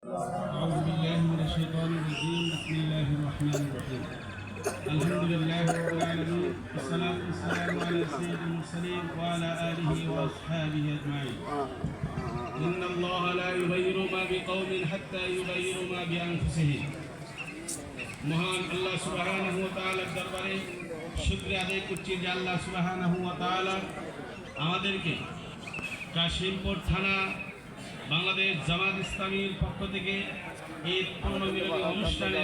أعوذ بالله من الشيطان الرجيم. بسم الله الرحمن الرحيم. الحمد لله رب العالمين والصلاة والسلام على سيد المرسلين وعلى آله وأصحابه أجمعين. إن الله لا يغير ما بقوم حتى يغيروا ما بأنفسهم. মহান আল্লাহ সুবহানাহু ওয়া তাআলার দরবারে শুকরিয়া আদায় করছি যে আল্লাহ সুবহানাহু ওয়া তাআলা আমাদেরকে কাশিমপুর থানা বাংলাদেশ জামাত ইসলামীর পক্ষ থেকে এই পুনর্মিলনী অনুষ্ঠানে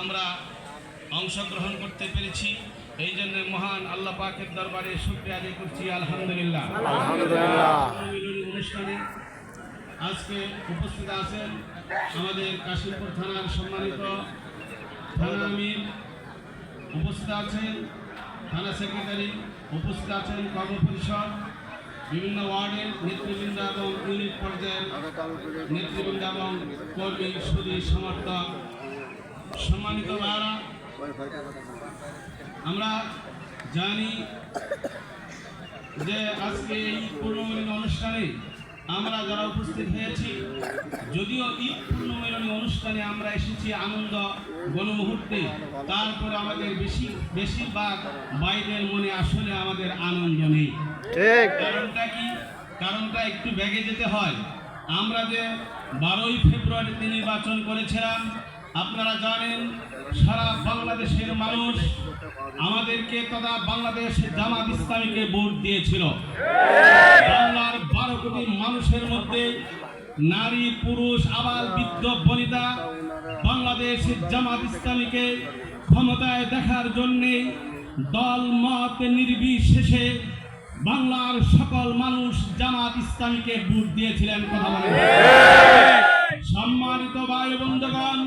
আমরা অংশগ্রহণ করতে পেরেছি। এই জন্য মহান আল্লাহ পাকের দরবারে শুকরিয়া আদায় করছি। আলহামদুলিল্লাহ। পুনর্মিলনী অনুষ্ঠানে আজকে উপস্থিত আছেন আমাদের কাশিমপুর থানার সম্মানিত থানা আমির, উপস্থিত আছেন থানা সেক্রেটারি, উপস্থিত আছেন কর্ম পরিষদ, বিভিন্ন ওয়ার্ডের নেতৃবৃন্দ এবং ইউনিট পর্যায়ের নেতৃবৃন্দ এবং কর্মী সুদী সমর্থক, সম্মানিত ভাইরা, আমরা জানি যে আজকে এই পুনর্মিলনী অনুষ্ঠানে আমরা যারা উপস্থিত হয়েছি, যদিও ঈদ পুনর্মিলনী অনুষ্ঠানে আমরা এসেছি আনন্দ গণমুহূর্তে, তারপরে আমাদের বেশিরভাগ বাইরের মনে আসলে আমাদের আনন্দ নেই। কারণটা কি? কারণটা একটু ব্যাগে যেতে হয়। আমরা যে 12ই ফেব্রুয়ারিতে নির্বাচন করেছিলাম, আপনারা জানেন সারা বাংলাদেশের মানুষ আমাদেরকে তথা বাংলাদেশ জামাত ইসলামীকে ভোট দিয়েছিল। বাংলার 12 কোটি মানুষের মধ্যে নারী, পুরুষ, আবাল, বৃদ্ধ, বনিতা বাংলাদেশ জামাত ইসলামীকে ক্ষমতায় দেখার জন্যে দল মত নির্বিশেষে বাংলার সকল মানুষ জামাত ইসলামীকে ভোট দিয়েছিলেন। কথা বলেন। সম্মানিত ভাই বন্ধুগণ,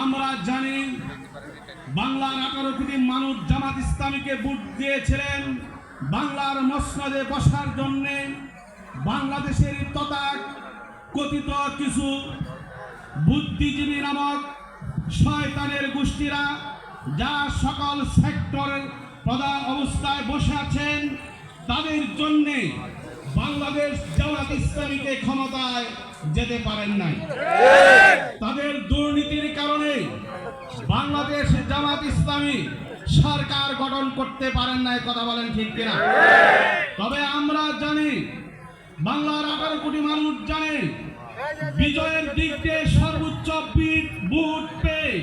আমরা জানি বাংলার 18 কোটি মানুষ জামাত ইসলামীকে ভোট দিয়েছিলেন বাংলার মসনদে বসার জন্য। বাংলাদেশের তথা কথিত কিছু বুদ্ধিজীবী নামক শয়তানের গোষ্ঠীরা যা সকল সেক্টরের প্রধান অবস্থায় বসে আছেন, তাদের জন্যে বাংলাদেশ জামাত ইসলামীকে ক্ষমতায় যেতে পারেন নাই। তাদের দুর্নীতির কারণে বাংলাদেশ জামাত ইসলামী সরকার গঠন করতে পারেন নাই। কথা বলেন ঠিক কিনা? তবে আমরা জানি, বাংলার 18 কোটি মানুষ জানে বিজয়ের দিক দিয়ে সর্বোচ্চ ভোট পেয়ে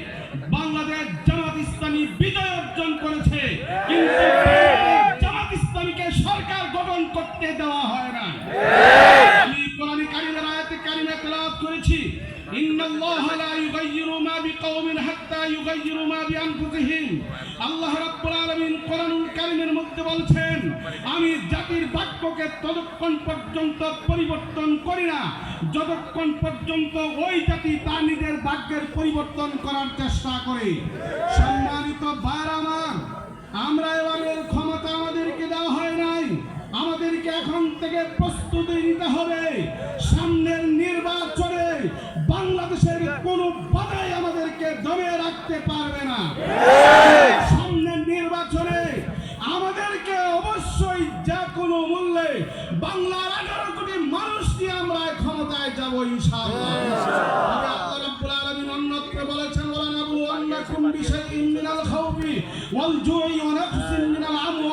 বাংলাদেশ জামাত ইসলামী বিজয় অর্জন করেছে, কিন্তু জামাত ইসলামীকে সরকার গঠন করতে দেওয়া হয় না। আমি কোরআন কারীমের আয়াতে কারিমা তেলাওয়াত করেছি, ইন্নাল্লাহা লা ইউগাইয়িরু মা বিকওমিন হাত্তা ইউগাইয়িরু মা বিআনফুসিহিম। আল্লাহ রাব্বুল আলামিন কোরআনুল কারীমের মধ্যে বলছেন, আমি জাতির ভাগ্যকে ততক্ষণ পর্যন্ত পরিবর্তন করি না যতক্ষণ পর্যন্ত ওই জাতি তার নিজের ভাগ্যের পরিবর্তন করার চেষ্টা করে। সম্মানিত ভাইরা আমার, আমরা এবারের ক্ষমতা আমাদেরকে দেওয়া হয় নাই। আমাদেরকে এখন থেকে প্রস্তুতি নিতে হবে। সামনের নির্বাচনে বাংলাদেশের কোন বাধাই আমাদেরকে দমে রাখতে পারবে না। সামনের নির্বাচনে আমাদেরকে অবশ্যই যে কোনো মূল্যে বাংলার 18 কোটি মানুষ নিয়ে আমরা ক্ষমতায় যাব ইনশাআল্লাহ। আল্লাহ রাব্বুল আলামিন অন্যত্র বলেছেন, ওয়ালানাবুওয়ান্নাকুম বিশাইইন মিনাল খাউফি ওয়াল জুই ওয়া নাকসিন মিনাল আমওয়ালি